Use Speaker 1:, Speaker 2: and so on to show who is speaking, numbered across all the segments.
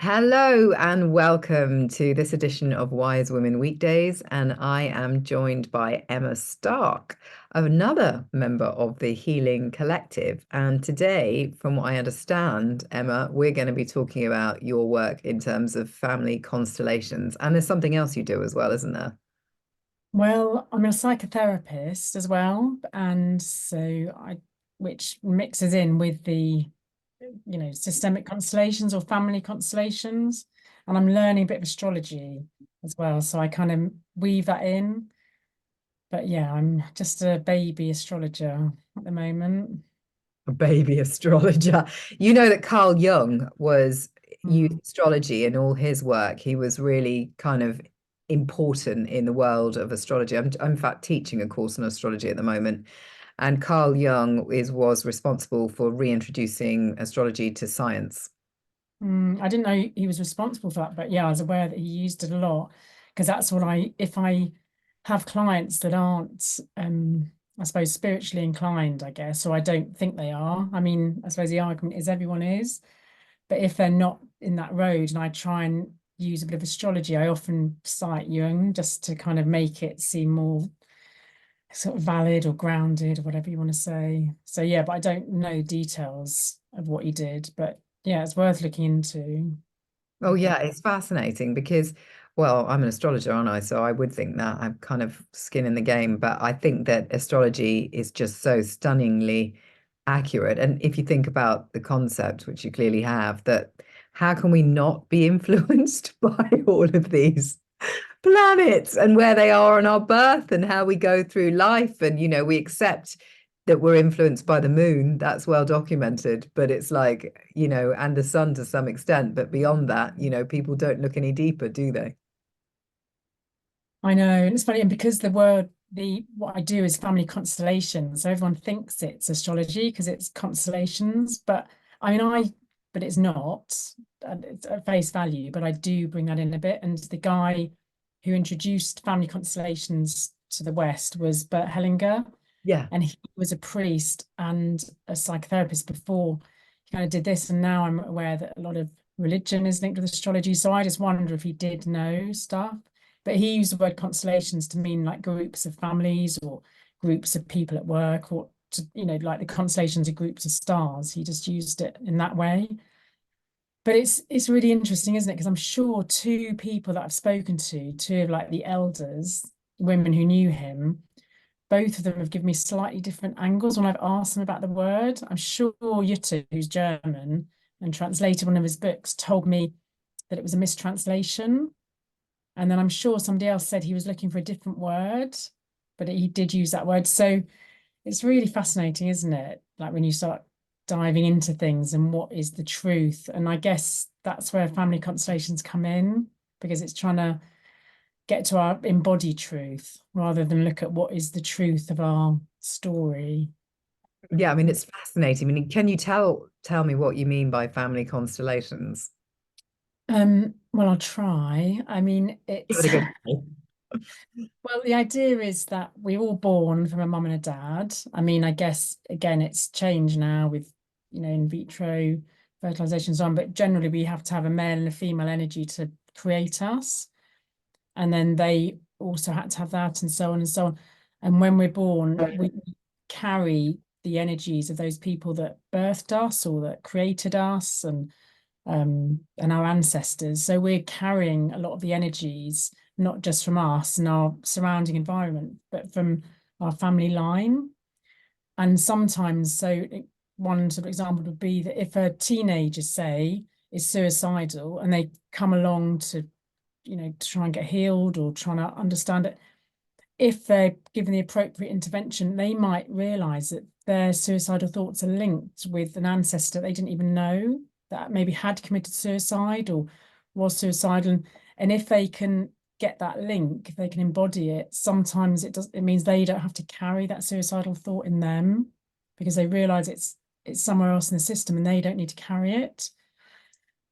Speaker 1: Hello and welcome to this edition of Wise Women Weekdays. And I am joined by Emma Starck, another member of the Healing Collective. And today, from what I understand, Emma, we're going to be talking about your work in terms of family constellations. And there's something else you do as well, isn't there?
Speaker 2: Well, I'm a psychotherapist as well, and which mixes in with the systemic constellations or family constellations, and I'm learning a bit of astrology as well, so I kind of weave that in. But yeah, I'm just a baby astrologer at the moment.
Speaker 1: A baby astrologer. You know that Carl Jung was used
Speaker 2: Mm.
Speaker 1: astrology in all his work. He was really kind of important in the world of astrology. I'm in fact teaching a course on astrology at the moment, and Carl Jung was responsible for reintroducing astrology to science.
Speaker 2: I didn't know he was responsible for that, but yeah, I was aware that he used it a lot because that's what if I have clients that aren't, I suppose, spiritually inclined, I guess, or I don't think they are. I mean, I suppose the argument is everyone is, but if they're not in that road and I try and use a bit of astrology, I often cite Jung just to kind of make it seem more sort of valid or grounded or whatever you want to say. So yeah, but I don't know details of what he did, but yeah, it's worth looking into.
Speaker 1: Oh
Speaker 2: Okay.
Speaker 1: yeah, it's fascinating because, well, I'm an astrologer, aren't I? So I would think that I'm kind of skin in the game, but I think that astrology is just so stunningly accurate. And if you think about the concept, which you clearly have, that how can we not be influenced by all of these planets and where they are on our birth and how we go through life? And, we accept that we're influenced by the moon, that's well documented, but it's like, and the sun to some extent, but beyond that, people don't look any deeper, do they?
Speaker 2: I know, and it's funny, and because the what I do is family constellations, so everyone thinks it's astrology because it's constellations, but I mean but it's not, and it's at face value, but I do bring that in a bit. And the guy who introduced family constellations to the West was Bert Hellinger,
Speaker 1: Yeah.
Speaker 2: and he was a priest and a psychotherapist before he kind of did this. And now I'm aware that a lot of religion is linked with astrology. So I just wonder if he did know stuff. But he used the word constellations to mean like groups of families or groups of people at work, or like the constellations of groups of stars. He just used it in that way. But it's really interesting, isn't it? Because I'm sure two people that I've spoken to, two of like the elders, women who knew him, both of them have given me slightly different angles when I've asked them about the word. I'm sure Jutta, who's German and translated one of his books, told me that it was a mistranslation. And then I'm sure somebody else said he was looking for a different word, but he did use that word. So it's really fascinating, isn't it? Like when you start diving into things and what is the truth. And I guess that's where family constellations come in, because it's trying to get to our embodied truth rather than look at what is the truth of our story.
Speaker 1: Yeah, I mean, it's fascinating. I mean, can you tell me what you mean by family constellations?
Speaker 2: Well, I'll try. I mean,
Speaker 1: Give it
Speaker 2: it's
Speaker 1: a good go.
Speaker 2: well, the idea is that we're all born from a mum and a dad. I mean, I guess again, it's changed now with, in vitro fertilization and so on, but generally we have to have a male and a female energy to create us. And then they also had to have that and so on and so on. And when we're born, we carry the energies of those people that birthed us or that created us and our ancestors. So we're carrying a lot of the energies, not just from us and our surrounding environment, but from our family line. And sometimes, one sort of example would be that if a teenager, say, is suicidal and they come along to try and get healed or trying to understand it, if they're given the appropriate intervention, they might realize that their suicidal thoughts are linked with an ancestor they didn't even know that maybe had committed suicide or was suicidal. And if they can get that link, if they can embody it, sometimes it means they don't have to carry that suicidal thought in them because they realize it's somewhere else in the system and they don't need to carry it.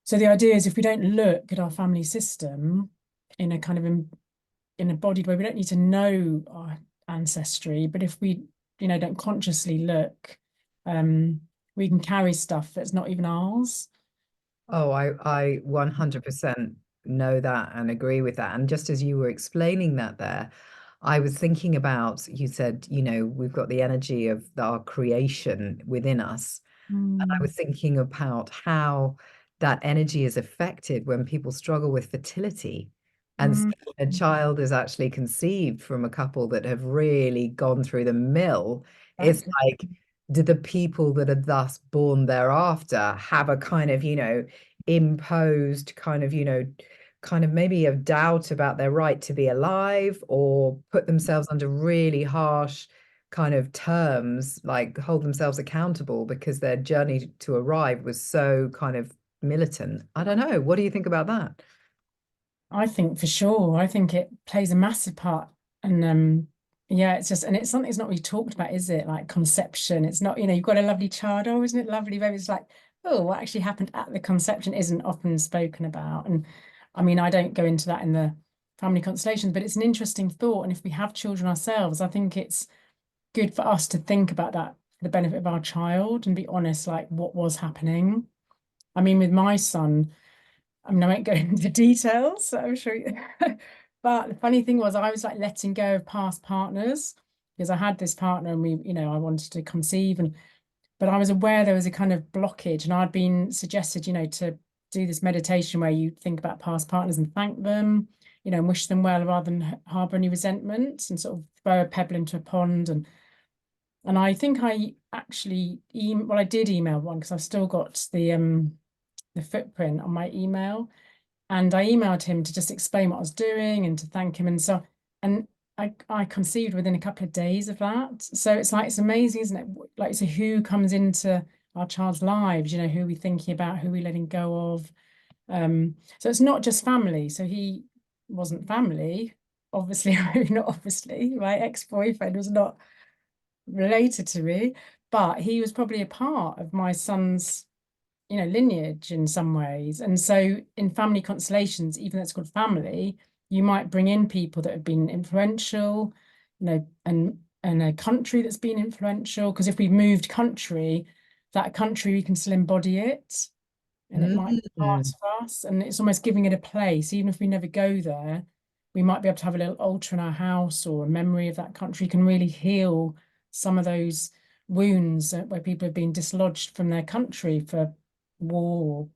Speaker 2: So the idea is if we don't look at our family system in a kind of in a embodied way, we don't need to know our ancestry, but if we, don't consciously look, we can carry stuff that's not even ours.
Speaker 1: Oh, I 100% know that and agree with that. And just as you were explaining that there, I was thinking about, you said, we've got the energy of our creation within us. And I
Speaker 2: Mm,
Speaker 1: was thinking about how that energy is affected when people struggle with fertility. And so
Speaker 2: mm,
Speaker 1: a child is actually conceived from a couple that have really gone through the mill. It's
Speaker 2: exactly.
Speaker 1: like, do the people that are thus born thereafter have a kind of, imposed kind of, kind of maybe a doubt about their right to be alive, or put themselves under really harsh kind of terms, like hold themselves accountable because their journey to arrive was so kind of militant. I don't know. What do you think about that?
Speaker 2: I think for sure. I think it plays a massive part. And yeah, it's just, and it's something that's not really talked about, is it? Like conception. It's not, you've got a lovely child. Oh, isn't it lovely, baby? It's like, oh, what actually happened at the conception isn't often spoken about. And I mean, I don't go into that in the family constellations, but it's an interesting thought. And if we have children ourselves, I think it's good for us to think about that for the benefit of our child and be honest, like what was happening. I mean, with my son, I mean, I won't go into details, so I'm sure. But the funny thing was, I was like letting go of past partners because I had this partner and I wanted to conceive, but I was aware there was a kind of blockage, and I'd been suggested, to do this meditation where you think about past partners and thank them, and wish them well rather than harbor any resentment and sort of throw a pebble into a pond. And I think I actually, well, I did email one because I've still got the footprint on my email. And I emailed him to just explain what I was doing and to thank him. And so, and I conceived within a couple of days of that. So it's like, it's amazing, isn't it? Like, so who comes into our child's lives, who are we thinking about, who are we letting go of? So it's not just family. So he wasn't family, obviously, not obviously, my ex-boyfriend was not related to me, but he was probably a part of my son's lineage in some ways. And so in family constellations, even though it's called family, you might bring in people that have been influential, and a country that's been influential. Because if we've moved country, that country, we can still embody it, and it might be part
Speaker 1: Mm.
Speaker 2: of us. And it's almost giving it a place. Even if we never go there, we might be able to have a little altar in our house or a memory of that country can really heal some of those wounds where people have been dislodged from their country for war,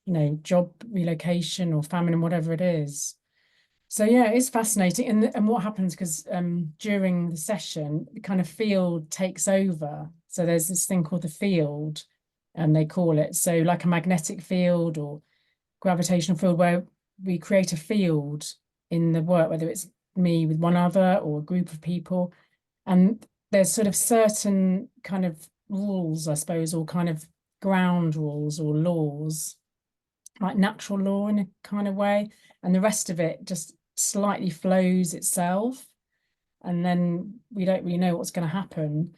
Speaker 2: or job relocation or famine and whatever it is. So yeah, it's fascinating. And what happens, because during the session, the kind of field takes over. So there's this thing called the field, and they call it, so like a magnetic field or gravitational field, where we create a field in the work, whether it's me with one other or a group of people. And there's sort of certain kind of rules, I suppose, or kind of ground rules or laws, like natural law in a kind of way. And the rest of it just slightly flows itself. And then we don't really know what's going to happen.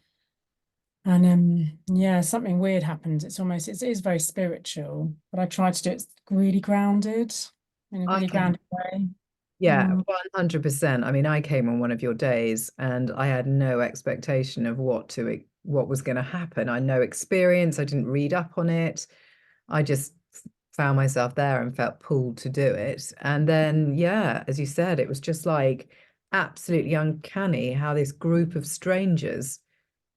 Speaker 2: And yeah, something weird happens. It is very spiritual, but I try to do it really grounded, in a
Speaker 1: I
Speaker 2: really
Speaker 1: can,
Speaker 2: grounded way.
Speaker 1: yeah,
Speaker 2: Mm.
Speaker 1: 100%. I mean, I came on one of your days and I had no expectation of what was going to happen. I had no experience. I didn't read up on it. I just found myself there and felt pulled to do it. And then, yeah, as you said, it was just like absolutely uncanny how this group of strangers,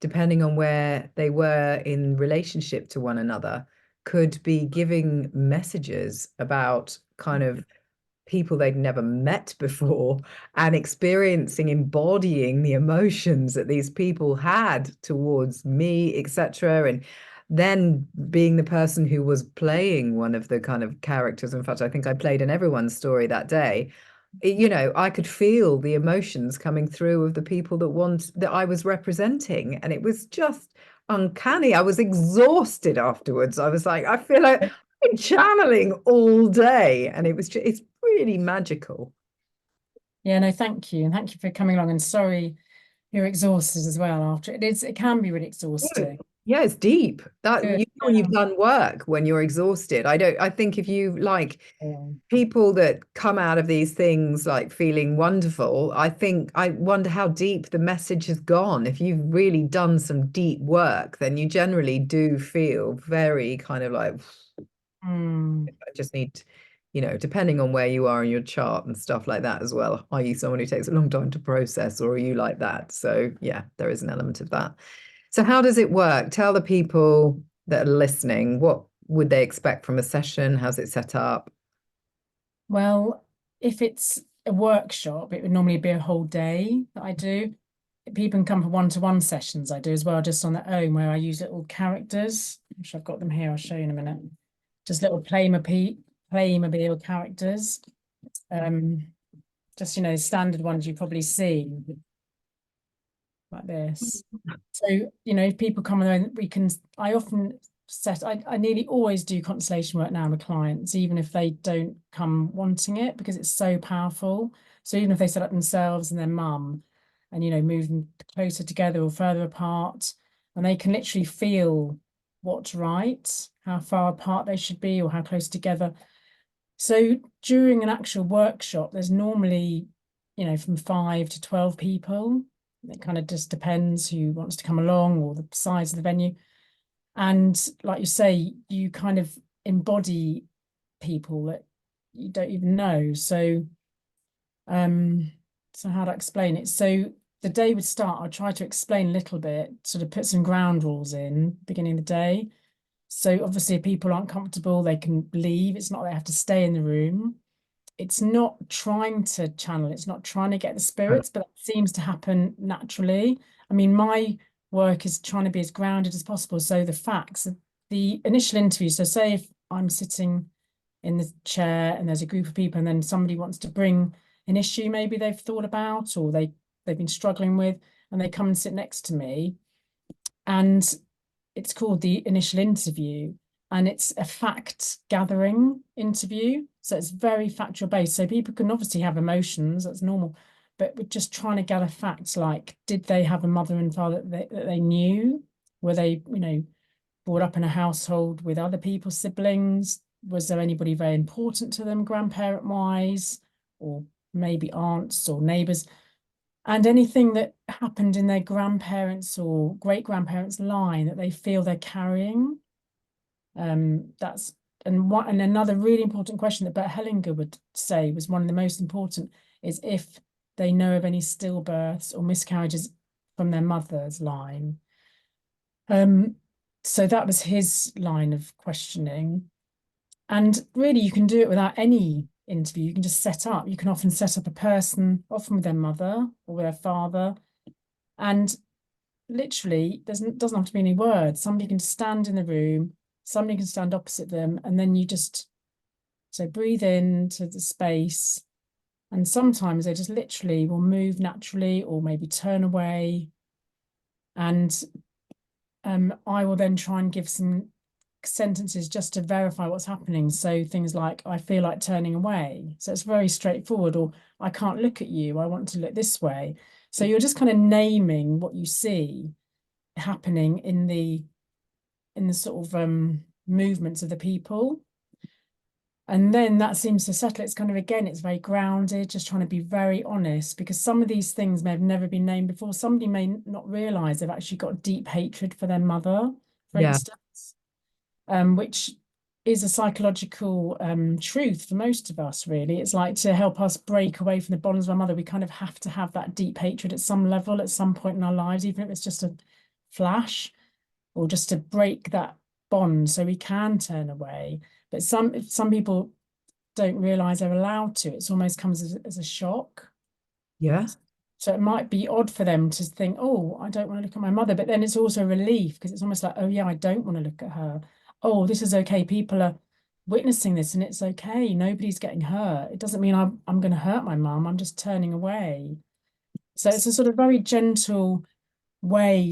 Speaker 1: depending on where they were in relationship to one another, could be giving messages about kind of people they'd never met before, and experiencing, embodying the emotions that these people had towards me, etc. And then being the person who was playing one of the kind of characters. In fact, I think I played in everyone's story that day. I could feel the emotions coming through of the people that I was representing, and it was just uncanny. I was exhausted afterwards. I was like, I feel like been channeling all day, and it's really magical.
Speaker 2: Yeah, no, thank you. And thank you for coming along. And sorry you're exhausted as well after it. It can be really
Speaker 1: Yeah,
Speaker 2: exhausting.
Speaker 1: yeah, it's deep. That
Speaker 2: Good.
Speaker 1: when you've done work when you're exhausted. I think if you like
Speaker 2: Yeah.
Speaker 1: people that come out of these things like feeling wonderful, I wonder how deep the message has gone. If you've really done some deep work, then you generally do feel very kind of like
Speaker 2: Mm.
Speaker 1: I just need, depending on where you are in your chart and stuff like that as well. Are you someone who takes a long time to process, or are you like that? So yeah, there is an element of that. So how does it work? Tell the people that are listening, what would they expect from a session? How's it set up?
Speaker 2: Well, if it's a workshop, it would normally be a whole day that I do. People can come for one-to-one sessions I do as well, just on their own, where I use little characters, which I've got them here, I'll show you in a minute. Just little Playmobil characters. Um, just, standard ones you've probably seen, like this. So, if people come and I often I nearly always do constellation work now with clients, even if they don't come wanting it, because it's so powerful. So even if they set up themselves and their mum and, move them closer together or further apart, and they can literally feel what's right, how far apart they should be or how close together. So during an actual workshop, there's normally, from 5 to 12 people. It kind of just depends who wants to come along or the size of the venue. And like you say, you kind of embody people that you don't even know. Um, so how to explain it? So the day would start, I'll try to explain a little bit, sort of put some ground rules in beginning of the day. So obviously if people aren't comfortable, they can leave. It's not they have to stay in the room. It's not trying to channel, it's not trying to get the spirits, but that seems to happen naturally. I mean, my work is trying to be as grounded as possible. So the facts, the initial interview, so say if I'm sitting in the chair and there's a group of people and then somebody wants to bring an issue maybe they've thought about or they've been struggling with, and they come and sit next to me, and it's called the initial interview, and it's a fact gathering interview. So it's very factual based. So people can obviously have emotions, that's normal, but we're just trying to gather facts like, did they have a mother and father that they knew? Were they, brought up in a household with other people's siblings? Was there anybody very important to them, grandparent wise, or maybe aunts or neighbors? And anything that happened in their grandparents or great grandparents' line that they feel they're carrying. That's and another really important question that Bert Hellinger would say was one of the most important is if they know of any stillbirths or miscarriages from their mother's line. So that was his line of questioning. And really, you can do it without any interview. You can just set up. You can often set up a person, often with their mother or with their father. And literally, doesn't have to be any words. Somebody can stand in the room, somebody can stand opposite them, and then you just breathe into the space. And sometimes they just literally will move naturally or maybe turn away. And I will then try and give some sentences just to verify what's happening. So things like, I feel like turning away. So it's very straightforward, or I can't look at you, I want to look this way. So you're just kind of naming what you see happening in the sort of movements of the people. And then that seems to settle. It's kind of, again, it's very grounded, just trying to be very honest, because some of these things may have never been named before. Somebody may not realize they've actually got deep hatred for their mother, for
Speaker 1: Yeah.
Speaker 2: instance, which is a psychological truth for most of us, really. It's like, to help us break away from the bonds of our mother, we kind of have to have that deep hatred at some level, at some point in our lives, even if it's just a flash, or just to break that bond so we can turn away. But some people don't realize they're allowed to. It almost comes as a shock.
Speaker 1: Yeah.
Speaker 2: So it might be odd for them to think, oh, I don't want to look at my mother. But then it's also a relief, because it's almost like, oh, yeah, I don't want to look at her. Oh, this is okay. People are witnessing this and it's okay. Nobody's getting hurt. It doesn't mean I'm going to hurt my mum. I'm just turning away. So it's a sort of very gentle way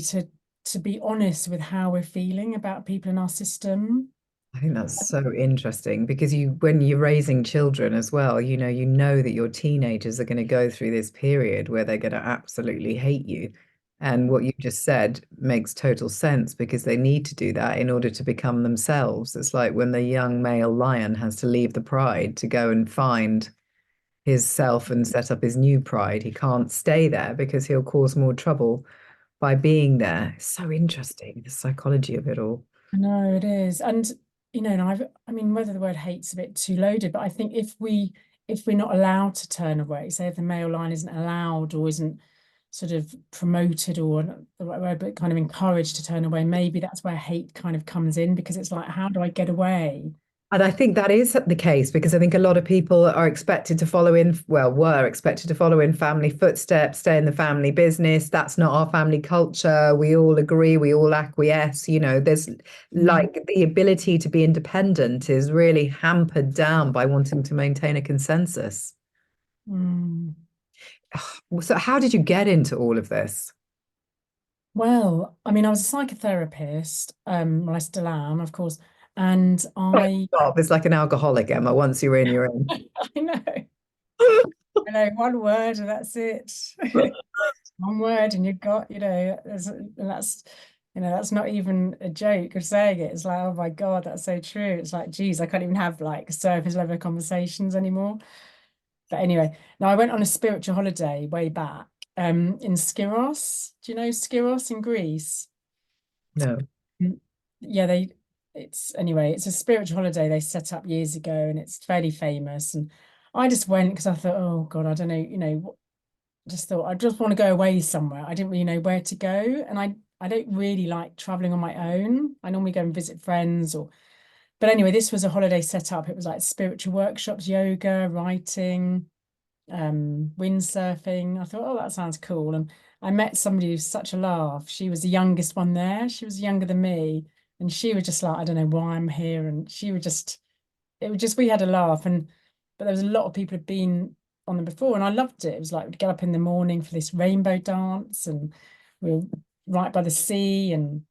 Speaker 2: to be honest with how we're feeling about people in our system.
Speaker 1: I think that's so interesting because when you're raising children as well, you know that your teenagers are going to go through this period where they're going to absolutely hate you. And what you just said makes total sense because they need to do that in order to become themselves. It's like when the young male lion has to leave the pride to go and find his self and set up his new pride. He can't stay there because he'll cause more trouble by being there. It's so interesting, the psychology of it all.
Speaker 2: I know it is. And and I mean, whether the word hate's a bit too loaded, but I think if we're not allowed to turn away, say if the male line isn't allowed or isn't sort of promoted or not the right word, but kind of encouraged to turn away, maybe that's where hate kind of comes in because it's like, how do I get away?
Speaker 1: And I think that is the case because I think a lot of people are expected to follow in, well, were expected to follow in family footsteps, stay in the family business. That's not our family culture. We all agree, we all acquiesce. There's
Speaker 2: Mm.
Speaker 1: like the ability to be independent is really hampered down by wanting to maintain a consensus.
Speaker 2: Mm.
Speaker 1: So, how did you get into all of this?
Speaker 2: Well, I mean, I was a psychotherapist, well, I still am, of course, and I
Speaker 1: Stop. It's like an alcoholic, Emma. Once you're in, you're in.
Speaker 2: I know, I know, one word and that's it. One word and you've got, and that's not even a joke of saying it. It's like, oh my God, that's so true. It's like, geez, I can't even have like surface level conversations anymore. But anyway, now I went on a spiritual holiday way back, in Skiros. Do you know Skiros in Greece?
Speaker 1: No.
Speaker 2: Mm. Yeah, it's a spiritual holiday they set up years ago and it's fairly famous. And I just went because I thought, oh God, I don't know, just thought I just want to go away somewhere. I didn't really know where to go, and I don't really like traveling on my own. I normally go and visit friends or but anyway, this was a holiday set up. It was like spiritual workshops, yoga, writing, windsurfing. I thought, oh, that sounds cool. And I met somebody who's such a laugh. She was the youngest one there. She was younger than me. And she was just like, I don't know why I'm here. And she would just it was just we had a laugh but there was a lot of people who'd been on them before and I loved it. It was like we'd get up in the morning for this rainbow dance and we were right by the sea and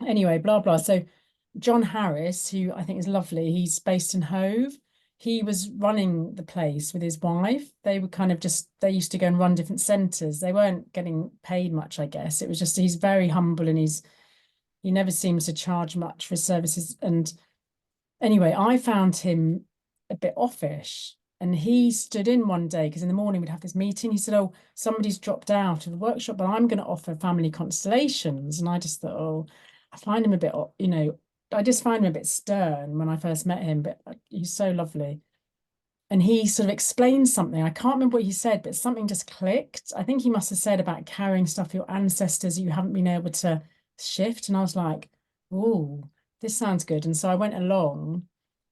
Speaker 2: anyway, blah blah. So John Harris, who I think is lovely, he's based in Hove. He was running the place with his wife. They were kind of just they used to go and run different centres. They weren't getting paid much, I guess. It was just he's very humble and he never seems to charge much for his services. And anyway, I found him a bit offish. And he stood in one day because in the morning we'd have this meeting. He said, oh, somebody's dropped out of the workshop, but I'm going to offer family constellations. And I just thought, oh, I find him a bit, I just find him a bit stern when I first met him, but he's so lovely. And he sort of explained something. I can't remember what he said, but something just clicked. I think he must have said about carrying stuff, your ancestors you haven't been able to shift. And I was like, oh, this sounds good. And so I went along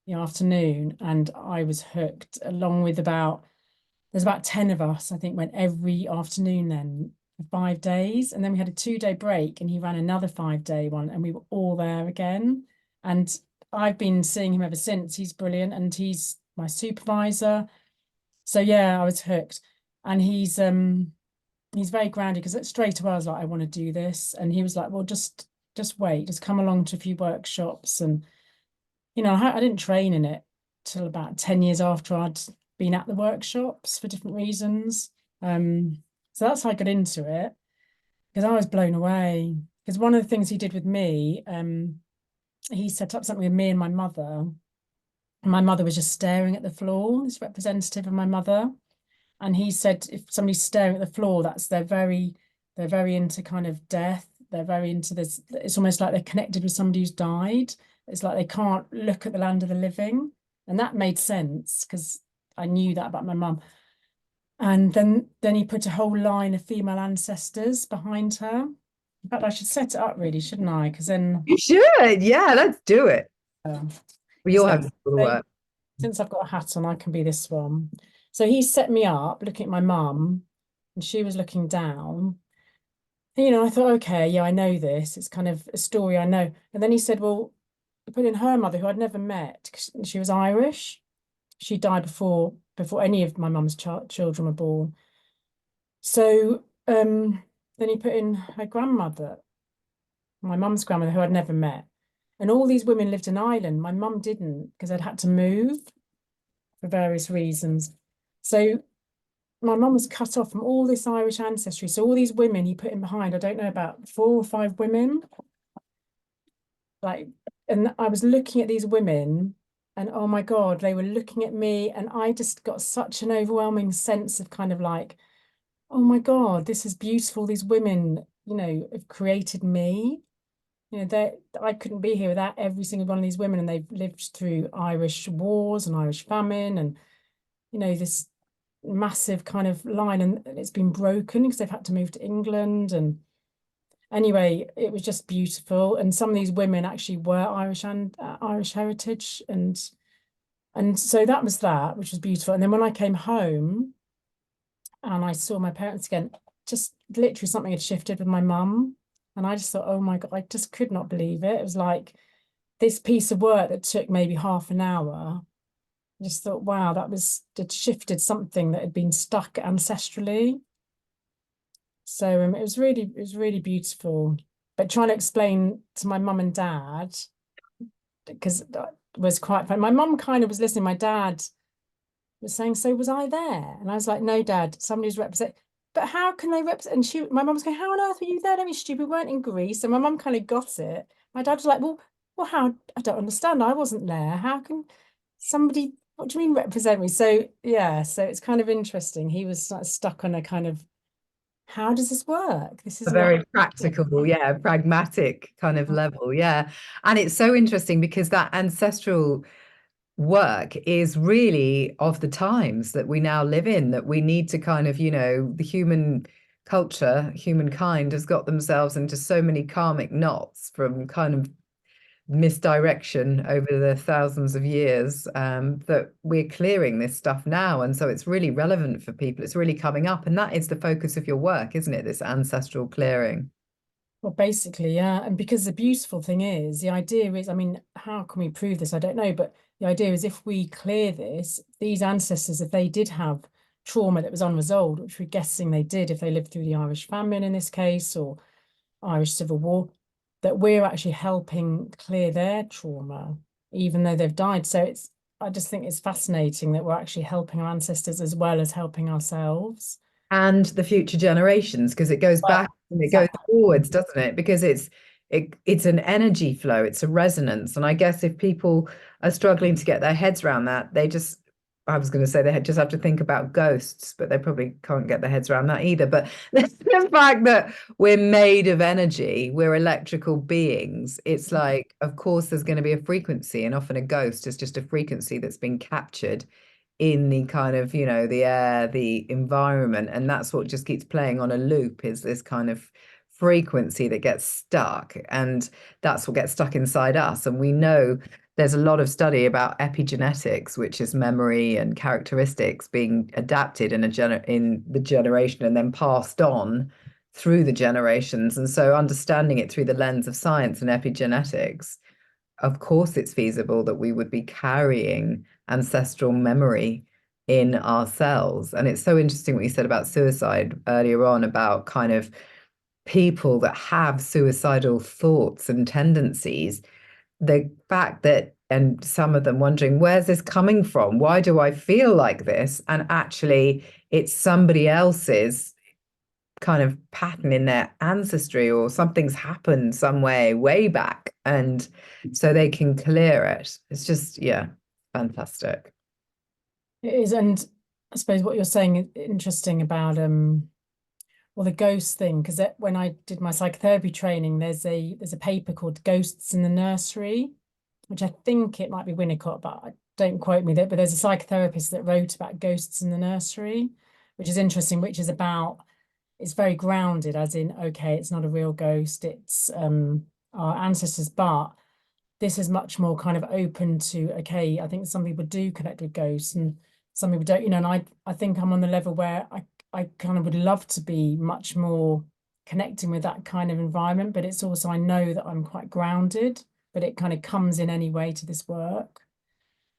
Speaker 2: the afternoon and I was hooked along with there's about 10 of us, I think, went every afternoon then for 5 days. And then we had a 2 day break and he ran another 5 day one and we were all there again. And I've been seeing him ever since. He's brilliant and he's my supervisor. So yeah, I was hooked. And he's very grounded because straight away I was like, I want to do this. And he was like, well, just wait, just come along to a few workshops. And I didn't train in it till about 10 years after I'd been at the workshops for different reasons. So that's how I got into it because I was blown away. Because one of the things he did with me, he set up something with me and my mother. My mother was just staring at the floor, this representative of my mother. And he said if somebody's staring at the floor, they're very into kind of death. They're very into this, it's almost like they're connected with somebody who's died. It's like they can't look at the land of the living. And that made sense because I knew that about my mum. And then he put a whole line of female ancestors behind her. In fact, I should set it up really, shouldn't I? Because then
Speaker 1: You should. Yeah, let's do it.
Speaker 2: uh,
Speaker 1: We
Speaker 2: is
Speaker 1: all
Speaker 2: that
Speaker 1: have to do the work.
Speaker 2: since I've got a hat on, I can be this one. So he set me up looking at my mum, and she was looking down. And, I thought, okay, yeah, I know this. It's kind of a story I know. And then he said, well, put in her mother, who I'd never met, 'cause she was Irish. She died before any of my mum's children were born. So then he put in her grandmother, my mum's grandmother, who I'd never met. And all these women lived in Ireland. My mum didn't because I'd had to move for various reasons. So my mum was cut off from all this Irish ancestry. So all these women he put in behind, I don't know, about 4 or 5 women. Like, and I was looking at these women and oh my God, they were looking at me. And I just got such an overwhelming sense of kind of like, oh my God, this is beautiful. These women, have created me. You know, I couldn't be here without every single one of these women, and they've lived through Irish wars and Irish famine, and you know, this massive kind of line, and it's been broken because they've had to move to England. And anyway, it was just beautiful. And some of these women actually were Irish and Irish heritage, and so that was that, which was beautiful. And then when I came home and I saw my parents again, just literally something had shifted with my mum. And I just thought, oh my God, I just could not believe it. It was like this piece of work that took maybe half an hour. I just thought, wow, it shifted something that had been stuck ancestrally. So it was really beautiful. But trying to explain to my mum and dad, because that was quite fun. My mum kind of was listening. My dad was saying, so was I there? And I was like, no, Dad, somebody's represent. But how can they represent? And my mum was going, how on earth were you there? Don't be stupid. We weren't in Greece. And my mum kind of got it. My dad was like, well, how? I don't understand. I wasn't there. How can somebody? What do you mean represent me? So yeah, so it's kind of interesting. He was like stuck on a kind of, how does this work? This
Speaker 1: A
Speaker 2: is what.
Speaker 1: very practical, yeah, pragmatic kind of level, yeah. And it's so interesting because that ancestral work is really of the times that we now live in, that we need to kind of, the human culture, humankind has got themselves into so many karmic knots from kind of misdirection over the thousands of years, that we're clearing this stuff now. And so it's really relevant for people. It's really coming up. And that is the focus of your work, isn't it? This ancestral clearing.
Speaker 2: Well, basically, yeah. And because the beautiful thing is, the idea is, I mean, how can we prove this? I don't know. But the idea is if we clear this, these ancestors, if they did have trauma that was unresolved, which we're guessing they did if they lived through the Irish famine in this case, or Irish Civil War, that we're actually helping clear their trauma, even though they've died. So I just think it's fascinating that we're actually helping our ancestors as well as helping ourselves.
Speaker 1: And the future generations, because it goes
Speaker 2: Well,
Speaker 1: back and it goes
Speaker 2: exactly.
Speaker 1: forwards, doesn't it? Because it's an energy flow, it's a resonance. And I guess if people are struggling to get their heads around that, I was going to say just have to think about ghosts, but they probably can't get their heads around that either. But the fact that we're made of energy, we're electrical beings, it's like, of course, there's going to be a frequency, and often a ghost is just a frequency that's been captured in the kind of, the air, the environment. And that's what just keeps playing on a loop, is this kind of frequency that gets stuck. And that's what gets stuck inside us. And we know there's a lot of study about epigenetics, which is memory and characteristics being adapted in in the generation and then passed on through the generations. And so understanding it through the lens of science and epigenetics, of course it's feasible that we would be carrying ancestral memory in our cells. And it's so interesting what you said about suicide earlier on, about kind of people that have suicidal thoughts and tendencies. The fact that, and some of them wondering, where's this coming from? Why do I feel like this? And actually, it's somebody else's kind of pattern in their ancestry, or something's happened some way back, and so they can clear it. It's just, yeah, fantastic.
Speaker 2: It is. And I suppose what you're saying is interesting about well, the ghost thing, because when I did my psychotherapy training, there's a paper called Ghosts in the Nursery, which I think it might be Winnicott, but don't quote me there. But there's a psychotherapist that wrote about ghosts in the nursery, which is interesting, which is about, it's very grounded, as in, okay, it's not a real ghost, it's our ancestors, but this is much more kind of open to, okay, I think some people do connect with ghosts and some people don't, and I think I'm on the level where I kind of would love to be much more connecting with that kind of environment, but it's also, I know that I'm quite grounded, but it kind of comes in anyway to this work.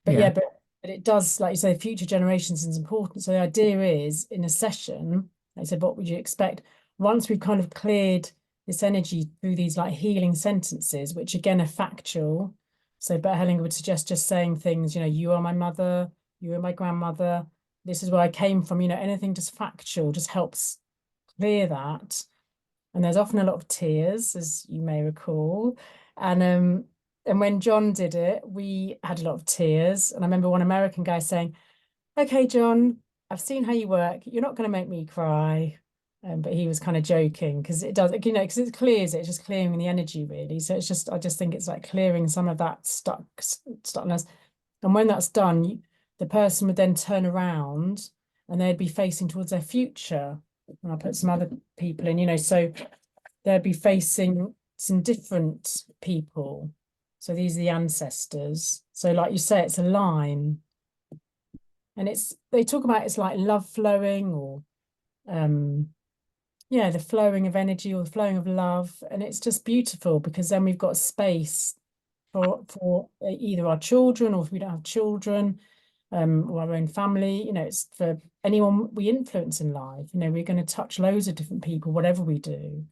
Speaker 2: But
Speaker 1: Yeah.
Speaker 2: yeah, but it does, like you say, future generations is important. So the idea is, in a session, like I said, what would you expect? Once we've kind of cleared this energy through these like healing sentences, which again are factual. So Bert Hellinger would suggest just saying things, you are my mother, you are my grandmother, this is where I came from, anything just factual just helps clear that. And there's often a lot of tears, as you may recall. And when John did it, we had a lot of tears. And I remember one American guy saying, okay, John, I've seen how you work. You're not going to make me cry. But he was kind of joking because it does, you know, because it clears it, it's just clearing the energy really. So it's just, I just think it's like clearing some of that stuckness. And when that's done, the person would then turn around and they'd be facing towards their future. And I'll put some other people in, you know, so they'd be facing some different people. So these are the ancestors. So like you say, it's a line. And it's, they talk about it's like love flowing, or yeah, the flowing of energy or the flowing of love. And it's just beautiful because then we've got space for either our children, or if we don't have children, or our own family, you know, it's for anyone we influence in life. You know, we're going to touch loads of different people, whatever we do.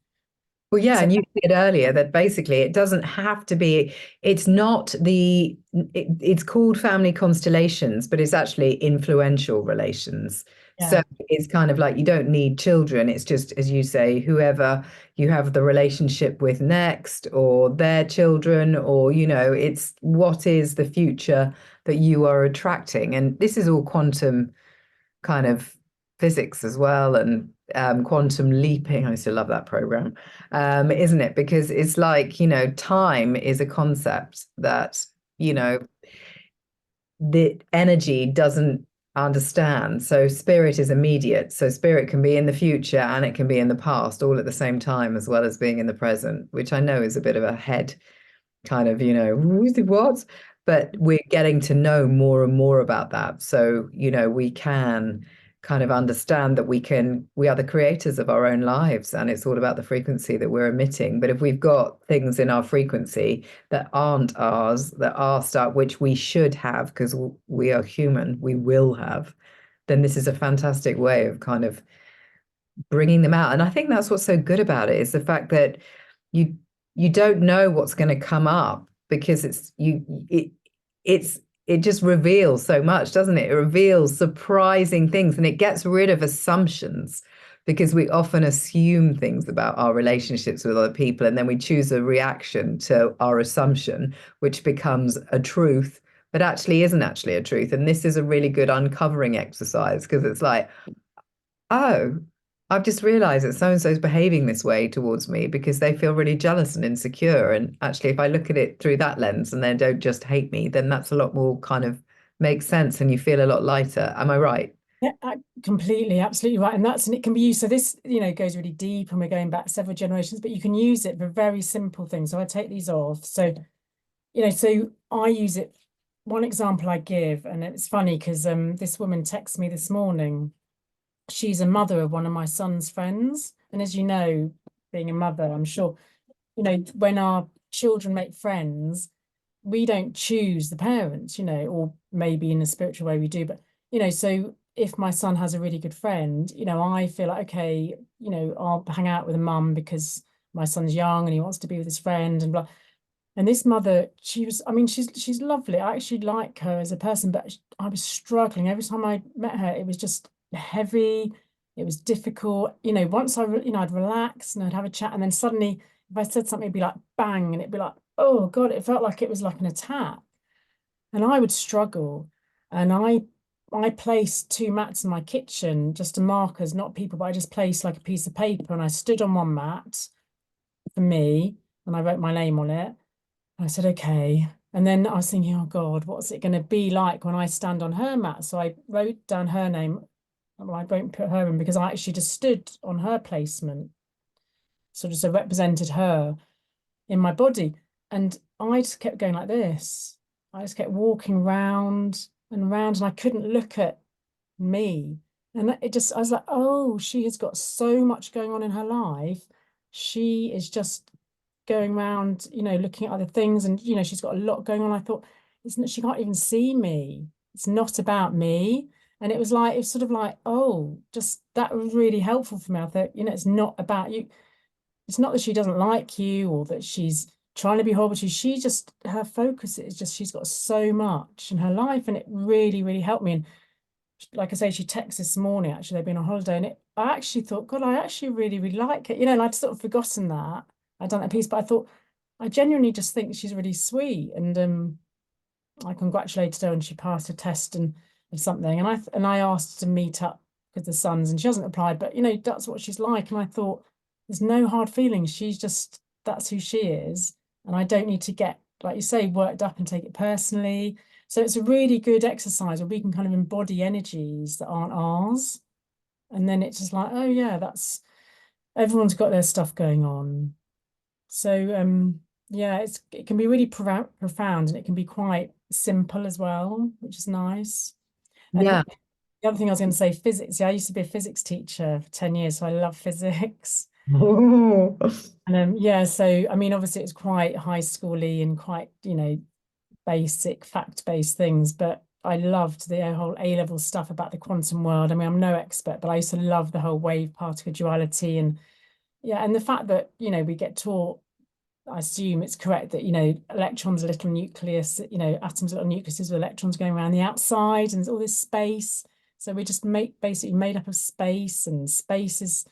Speaker 1: Well, yeah,
Speaker 2: So
Speaker 1: and you said earlier that basically it doesn't have to be, it's not it's called family constellations, but it's actually influential relations. So
Speaker 2: yeah,
Speaker 1: it's kind of like you don't need children. It's just, as you say, whoever you have the relationship with next, or their children, or, you know, it's what is the future that you are attracting. And this is all quantum kind of physics as well, and quantum leaping. I used to love that program, isn't it? Because it's like, you know, time is a concept that, you know, the energy doesn't understand. So spirit is immediate. So spirit can be in the future and it can be in the past all at the same time, as well as being in the present, which I know is a bit of a head kind of, you know, what? But we're getting to know more and more about that. So, you know, we can kind of understand that we are the creators of our own lives, and it's all about the frequency that we're emitting. But if we've got things in our frequency that aren't ours, that are stuck, which we should have because we are human, we will have, then this is a fantastic way of kind of bringing them out. And I think that's what's so good about it, is the fact that you you don't know what's going to come up, because it just reveals so much, doesn't it? It reveals surprising things, and it gets rid of assumptions, because we often assume things about our relationships with other people, and then we choose a reaction to our assumption, which becomes a truth, but actually isn't actually a truth. And this is a really good uncovering exercise, because it's like, oh, I've just realized that so and so's behaving this way towards me because they feel really jealous and insecure. And actually, if I look at it through that lens and they don't just hate me, then that's a lot more kind of makes sense, and you feel a lot lighter. Am I right?
Speaker 2: yeah, completely, absolutely right. And and it can be used. So this, you know, goes really deep and we're going back several generations, but you can use it for very simple things. So I take these off. So, you know, so I use it. One example I give, and it's funny because this woman texted me this morning. She's a mother of one of my son's friends. And as you know, being a mother, I'm sure, you know, when our children make friends, we don't choose the parents, you know, or maybe in a spiritual way we do, but you know, so if my son has a really good friend, you know, I feel like, okay, you know, I'll hang out with a mum because my son's young and he wants to be with his friend and blah. And this mother, she was, I mean, she's lovely. I actually like her as a person, but I was struggling. Every time I met her, it was just heavy. It was difficult. You know, once you know, I'd relax and I'd have a chat, and then suddenly, if I said something, it'd be like bang, and it'd be like, oh God, it felt like it was like an attack. And I would struggle. And I placed two mats in my kitchen just to markers, not people, but I just placed like a piece of paper, and I stood on one mat for me and I wrote my name on it. I said, okay. And then I was thinking, oh God, what's it going to be like when I stand on her mat? So I wrote down her name. Well, I won't put her in because I actually just stood on her placement, sort of so represented her in my body. And I just kept going like this. I just kept walking round and round, and I couldn't look at me. And it just, I was like, oh, she has got so much going on in her life. She is just going around, you know, looking at other things, and you know, she's got a lot going on. I thought, isn't it, she can't even see me. It's not about me. And it was like, it's sort of like, oh, just that was really helpful for me. I thought, you know, it's not about you. It's not that she doesn't like you or that she's trying to be horrible to you. She just, her focus is just, she's got so much in her life. And it really, really helped me. And like I say, she texted this morning, actually, they've been on holiday, and I actually thought, God, I actually really, really like it. You know, and I'd sort of forgotten that. I'd done that piece, but I thought, I genuinely just think she's really sweet. And I congratulated her and she passed a test and something. And I asked to meet up because the sun's, and she hasn't replied, but that's what she's like. And I thought, there's no hard feelings. She's just, that's who she is. And I don't need to get, like you say, worked up and take it personally. So it's a really good exercise where we can kind of embody energies that aren't ours. And then it's just like, oh yeah, that's everyone's got their stuff going on. So yeah, it can be really profound, and it can be quite simple as well, which is nice. And
Speaker 1: Yeah.
Speaker 2: the other thing I was going to say, physics. Yeah, I used to be a physics teacher for 10 years, so I love physics.
Speaker 1: Oh.
Speaker 2: And yeah, so I mean, obviously it's quite high schooly and quite, basic fact-based things, but I loved the whole A-level stuff about the quantum world. I mean, I'm no expert, but I used to love the whole wave particle duality, and yeah, and the fact that, we get taught, I assume it's correct that, electrons, a little nucleus, atoms, little nucleuses with electrons going around the outside, and there's all this space. So we just basically made up of space, and space is,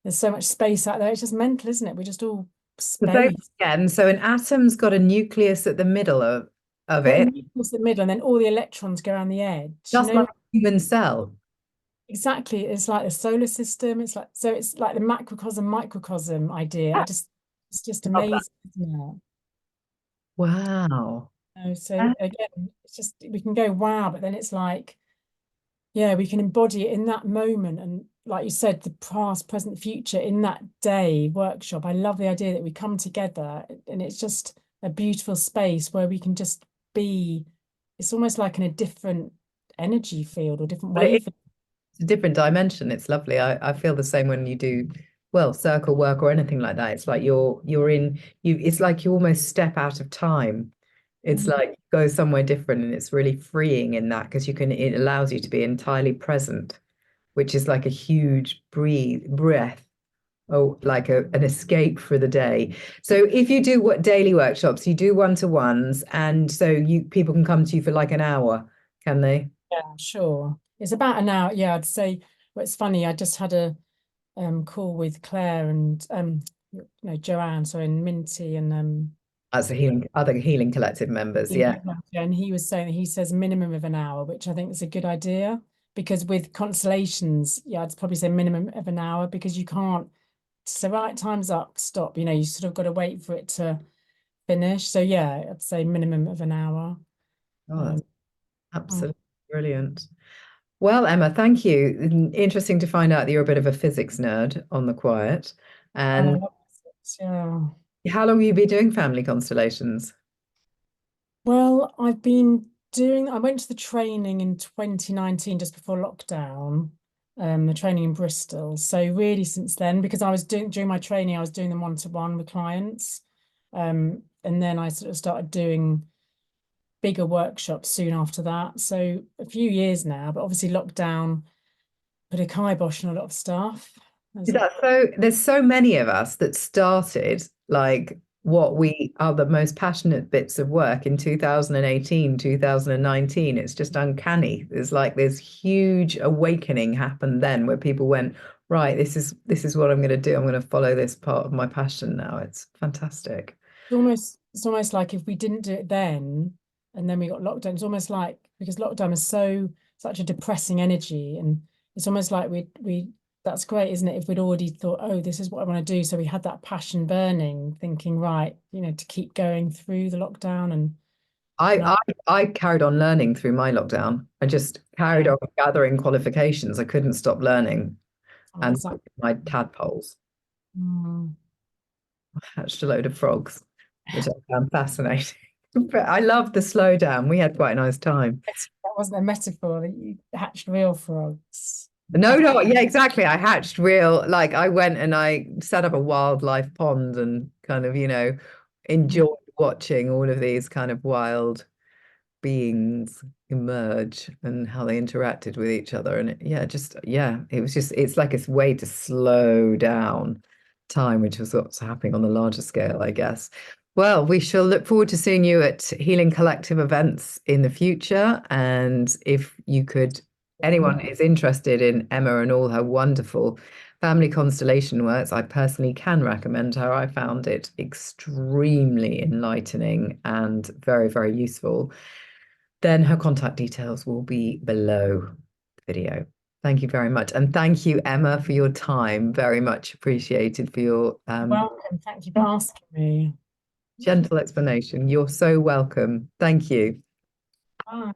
Speaker 2: there's so much space out there. It's just mental, isn't it? We're just all
Speaker 1: So say
Speaker 2: space.
Speaker 1: again, so an atom's got a nucleus at the middle of
Speaker 2: Got a
Speaker 1: it,
Speaker 2: nucleus in the middle, and then all the electrons go around the edge.
Speaker 1: just like a human cell.
Speaker 2: Exactly. It's like the solar system. It's like the macrocosm, microcosm idea. It's just
Speaker 1: Love that.
Speaker 2: amazing, isn't it?
Speaker 1: Wow.
Speaker 2: So again, it's just we can go wow, but then it's like, yeah, we can embody it in that moment. And like you said, the past, present, future in that day workshop. I love the idea that we come together, and it's just a beautiful space where we can just be, it's almost like in a different energy field or different
Speaker 1: But
Speaker 2: wave.
Speaker 1: it's a different dimension. It's lovely. I feel the same when you do, well, circle work or anything like that. It's like you're in you. It's like you almost step out of time. It's like you go somewhere different, and it's really freeing in that because it allows you to be entirely present, which is like a huge breath. Oh, like an escape for the day. So if you do what daily workshops, you do one-to-ones, and so you people can come to you for like an hour, can they?
Speaker 2: Yeah, sure. It's about an hour. Yeah, I'd say. Well, it's funny. I just had a call with Claire and Joanne, sorry, and Minty and
Speaker 1: As the other healing collective members, yeah.
Speaker 2: and he was saying that he says minimum of an hour, which I think is a good idea, because with constellations, yeah, I'd probably say minimum of an hour, because you can't. So right, time's up, stop. You sort of got to wait for it to finish. So yeah, I'd say minimum of an hour.
Speaker 1: Oh,
Speaker 2: Um,
Speaker 1: that's
Speaker 2: mm.
Speaker 1: absolutely brilliant. Well, Emma, thank you. Interesting to find out that you're a bit of a physics nerd on the quiet. And
Speaker 2: Oh, yeah.
Speaker 1: how long have you been doing family constellations?
Speaker 2: Well, I went to the training in 2019, just before lockdown, the training in Bristol. So really since then, because I was during my training, I was doing them one-to-one with clients. And then I sort of started doing bigger workshops soon after that. So a few years now, but obviously lockdown put a kibosh on a lot of stuff.
Speaker 1: There's so many of us that started like what we are the most passionate bits of work in 2018, 2019. It's just uncanny. There's like this huge awakening happened then where people went, right, this is what I'm going to do. I'm going to follow this part of my passion now. It's fantastic.
Speaker 2: It's almost like if we didn't do it then, and then we got lockdown, it's almost like, because lockdown is such a depressing energy, and it's almost like we that's great, isn't it? If we'd already thought, oh, this is what I want to do, so we had that passion burning, thinking, right, to keep going through the lockdown, and
Speaker 1: I I carried on learning through my lockdown. I just carried
Speaker 2: yeah,
Speaker 1: on gathering qualifications. I couldn't stop learning
Speaker 2: oh,
Speaker 1: and
Speaker 2: exactly.
Speaker 1: my tadpoles.
Speaker 2: Mm.
Speaker 1: Hatched a load of frogs, which I found fascinating. But I loved the slowdown. We had quite a nice time.
Speaker 2: That wasn't a metaphor, that you hatched real frogs.
Speaker 1: No, no, yeah, exactly. I hatched real, like I went and I set up a wildlife pond and kind of, enjoyed watching all of these kind of wild beings emerge and how they interacted with each other. And it's like a way to slow down time, which was what's happening on the larger scale, I guess. Well, we shall look forward to seeing you at Healing Collective events in the future. And if anyone is interested in Emma and all her wonderful family constellation works, I personally can recommend her. I found it extremely enlightening and very, very useful. Then her contact details will be below the video. Thank you very much. And thank you, Emma, for your time. Very much appreciated for your
Speaker 2: Welcome. Thank you for asking me.
Speaker 1: gentle explanation. You're so welcome. Thank you.
Speaker 2: Bye.